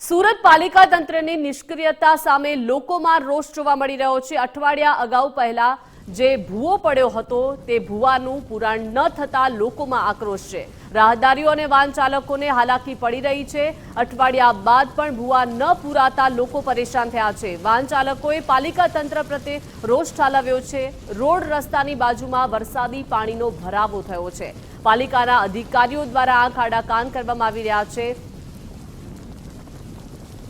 સુરત પાલિકા તંત્રની નિષ્ક્રિયતા સામે લોકોમાં રોષ જોવા મળી રહ્યો છે। અઠવાડિયા અગાઉ પહેલા જે ભૂવો પડ્યો હતો તે ભૂવાનું પુરાણ ન થતા લોકોમાં આક્રોશ છે। રાહદારીઓ અને વાહન ચાલકોને હાલાકી પડી રહી છે। અઠવાડિયા બાદ પણ ભૂવા ન પૂરાતા લોકો પરેશાન થયા છે। વાહન ચાલકોએ પાલિકા તંત્ર પ્રત્યે રોષ ઠાલવ્યો છે। રોડ રસ્તાની બાજુમાં વરસાદી પાણીનો ભરાવો થયો છે। પાલિકાના અધિકારીઓ દ્વારા આંખ આડા કાન કરવામાં આવી રહ્યા છે।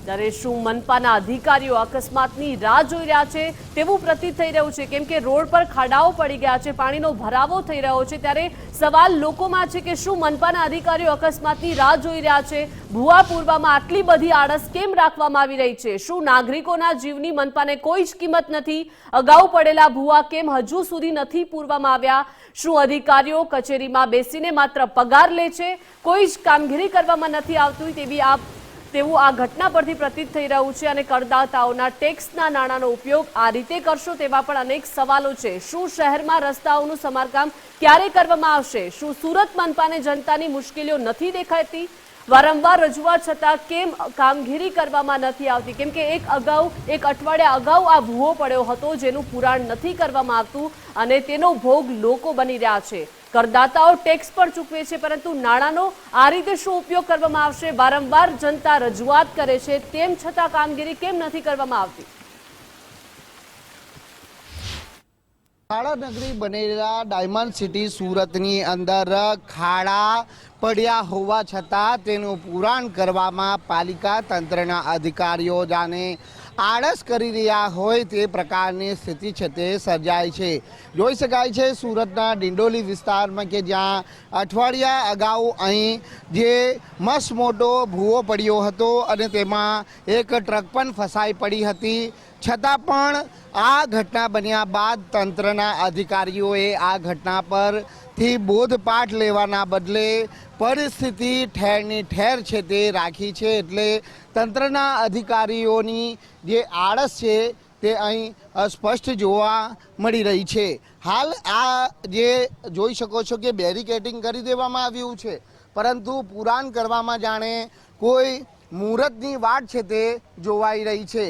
ત્યારે શું મનપાના અધિકારીઓ અકસ્માતની રાહ જોઈ રહ્યા છે તેવું પ્રતીત થઈ રહ્યું છે, કેમ કે રોડ પર ખાડાઓ પડી ગયા છે, પાણીનો ભરાવો થઈ રહ્યો છે। ત્યારે સવાલ લોકોમાં છે કે શું મનપાના અધિકારીઓ અકસ્માતની રાહ જોઈ રહ્યા છે? ભૂવા પૂરવામાં આટલી બધી આળસ કેમ રાખવામાં આવી રહી છે? શું નાગરિકોના જીવની મનપાને કોઈ જ કિંમત નથી? અગાઉ પડેલા ભૂવા કેમ હજુ સુધી નથી પૂરવામાં આવ્યા? શું અધિકારીઓ કચેરીમાં બેસીને માત્ર પગાર લે છે, કોઈ જ કામગીરી કરવામાં નથી આવતી? તેવું આ ઘટના પરથી પ્રતીત થઈ રહ્યું છે અને કરદાતાઓના ટેક્સના નાણાંનો ઉપયોગ આ રીતે કરશો તેવા પણ અનેક સવાલો છે। શું શહેરમાં રસ્તાઓનું સમારકામ ક્યારે કરવામાં આવશે? શું સુરત મનપાને જનતાની મુશ્કેલીઓ નથી દેખાતી? વારંવાર રજૂઆત છતાં કેમ કામગીરી કરવામાં નથી આવતી? કેમ કે એક અઠવાડિયા અગાઉ આ ભૂવો પડ્યો હતો જેનું પુરાણ નથી કરવામાં આવતું અને તેનો ભોગ લોકો બની રહ્યા છે। કરદાતાઓ ટેક્સ પણ ચૂકવે છે, પરંતુ નાણાંનો આ રીતે શું ઉપયોગ કરવામાં આવશે? વારંવાર જનતા રજૂઆત કરે છે, તેમ છતાં કામગીરી કેમ નથી કરવામાં આવતી? ખાડા નગરી બનેલા ડાયમંડ સિટી સુરતની અંદર ખાડા પડ્યા હોવા છતાં તેનું પુરાણ કરવામાં પાલિકા તંત્રના અધિકારીઓ જાણે આળસ કરી રહ્યા હોય તે પ્રકારની સ્થિતિ છે તે સર્જાય છે। જોઈ શકાય છે સુરતના ડિંડોલી વિસ્તારમાં કે જ્યાં અઠવાડિયા અગાઉ અહીં જે મસ્ત મોટો ભૂવો પડ્યો હતો અને તેમાં એક ટ્રક પણ ફસાઈ પડી હતી, છતાં પણ આ ઘટના બન્યા બાદ તંત્રના અધિકારીઓએ આ ઘટના પરથી બોધપાઠ લેવાના બદલે પરિસ્થિતિ ઠેરની ઠેર છે તે રાખી છે। એટલે તંત્રના અધિકારીઓની જે આળસ છે તે અહીં સ્પષ્ટ જોવા મળી રહી છે। હાલ આ જે જોઈ શકો છો કે બેરિકેડિંગ કરી દેવામાં આવ્યું છે, પરંતુ પુરાણ કરવામાં જાણે કોઈ મુહૂર્તની વાટ છે તે જોવાઈ રહી છે।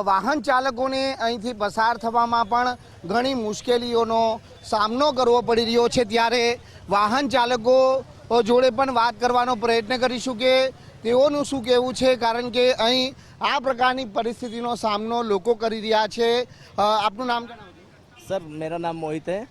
વાહન ચાલકોને અહીંથી પસાર થવામાં પણ ઘણી મુશ્કેલીઓનો સામનો કરવો પડી રહ્યો છે। ત્યારે વાહન ચાલકો જોડે પણ વાત કરવાનો પ્રયત્ન કરીશું કે તેઓનું શું કહેવું છે, કારણ કે અહીં આ પ્રકારની પરિસ્થિતિનો સામનો લોકો કરી રહ્યા છે। આપનું નામ જણાવજો। सर मेरा नाम मोहित है।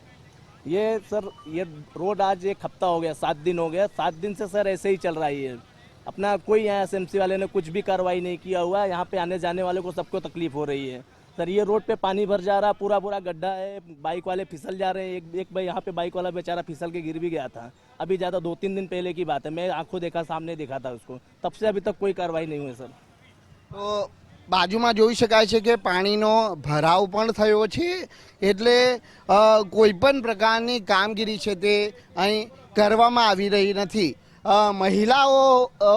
ये रोड आज एक हफ्ता हो गया, 7 दिन हो गया। 7 दिन से सर ऐसे ही चल रहा है। अपना कोई यहाँ एसएमसी वाले ने कुछ भी कार्रवाई नहीं किया हुआ है। यहाँ पे आने जाने वाले को सबको तकलीफ हो रही है। सर ये रोड पे पानी भर जा रहा, पूरा गड्ढा है, बाइक वाले फिसल जा रहे हैं। एक भाई यहाँ पे बाइक वाला बेचारा फिसल के गिर भी गया था, अभी ज़्यादा 2-3 दिन पहले की बात है। मैं आंखों देखा, सामने देखा था उसको, तब से अभी तक कोई कार्रवाई नहीं हुई सर। तो બાજુમાં જોઈ શકાય છે કે પાણીનો ભરાવ પણ થયો છે, એટલે કોઈ પણ પ્રકારની કામગીરી છે તે અહીં કરવામાં આવી રહી નથી। મહિલાઓ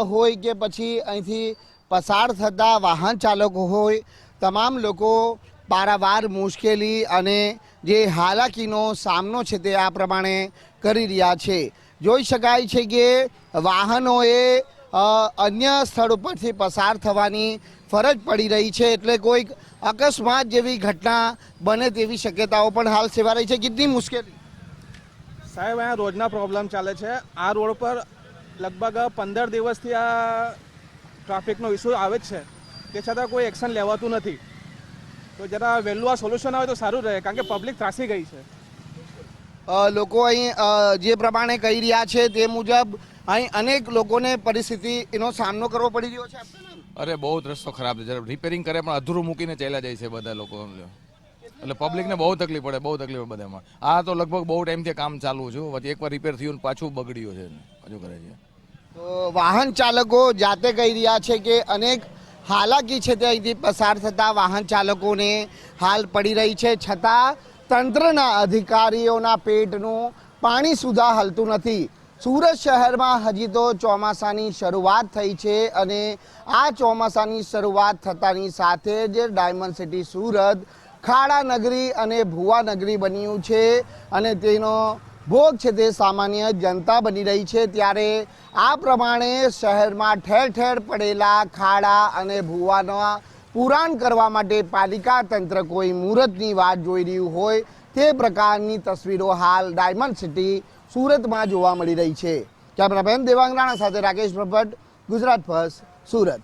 હોય કે પછી અહીંથી પસાર થતા વાહન ચાલકો હોય, તમામ લોકો પારાવાર મુશ્કેલી અને જે હાલાકીનો સામનો છે તે આ પ્રમાણે કરી રહ્યા છે। જોઈ શકાય છે કે વાહનોએ અન્ય સ્થળ પરથી પસાર થવાની ફરજ પડી રહી છે, એટલે કોઈક અકસ્માત જેવી ઘટના બને તેવી શક્યતાઓ પણ હાલ સેવા રહી છે। કેટલી મુશ્કેલી સાહેબ? અહીંયા રોજના પ્રોબ્લેમ ચાલે છે। આ રોડ પર લગભગ 15 દિવસથી આ ટ્રાફિકનો ઇસ્યુ આવે જ છે, તે છતાં કોઈ એક્શન લેવાતું નથી। તો જરા વહેલું આ સોલ્યુશન આવે તો સારું રહે, કારણ કે પબ્લિક ત્રાસી ગઈ છે। લોકો અહીં જે પ્રમાણે કહી રહ્યા છે તે મુજબ અહીં અનેક લોકોને પરિસ્થિતિનો સામનો કરવો પડી રહ્યો છે। અરે બહુ જ રસ્તો ખરાબ છે, જરા રિપેરિંગ કરે પણ અધૂરું મૂકીને ચાલ્યા જાય છે બધા લોકો, એટલે પબ્લિકને બહુ તકલીફ પડે, બહુ તકલીફ બધામાં। આ તો લગભગ બહુ ટાઈમથી કામ ચાલુ છે, પછી એકવાર રિપેર થયું પાછું બગડ્યું છે, હજુ કરે છે। તો વાહન ચાલકો જાતે કહી રહ્યા છે કે અનેક હાલાકી છે તે અહીંથી પસાર થતા વાહન ચાલકોને હાલ પડી રહી છે, છતાં તંત્રના અધિકારીઓના પેટનું પાણી સુધા હલતું નથી। સુરત શહેરમાં હજી તો ચોમાસાની શરૂઆત થઈ છે અને આ ચોમાસાની શરૂઆત થતાની સાથે જ ડાયમંડ સિટી સુરત ખાડા નગરી અને ભૂવા નગરી બન્યું છે અને તેનો ભોગ છે તે સામાન્ય જનતા બની રહી છે। ત્યારે આ પ્રમાણે શહેરમાં ઠેર ઠેર પડેલા ખાડા અને ભૂવાના પુરાણ કરવા માટે પાલિકા તંત્ર કોઈ મુહૂર્તની વાત જોઈ રહ્યું હોય તે પ્રકારની તસવીરો હાલ ડાયમંડ સિટી સુરતમાં જોવા મળી રહી છે। કેમેરામેન દેવાંગ રાણા સાથે રાકેશ ભટ્ટ, ગુજરાત ફર્સ્ટ, સુરત।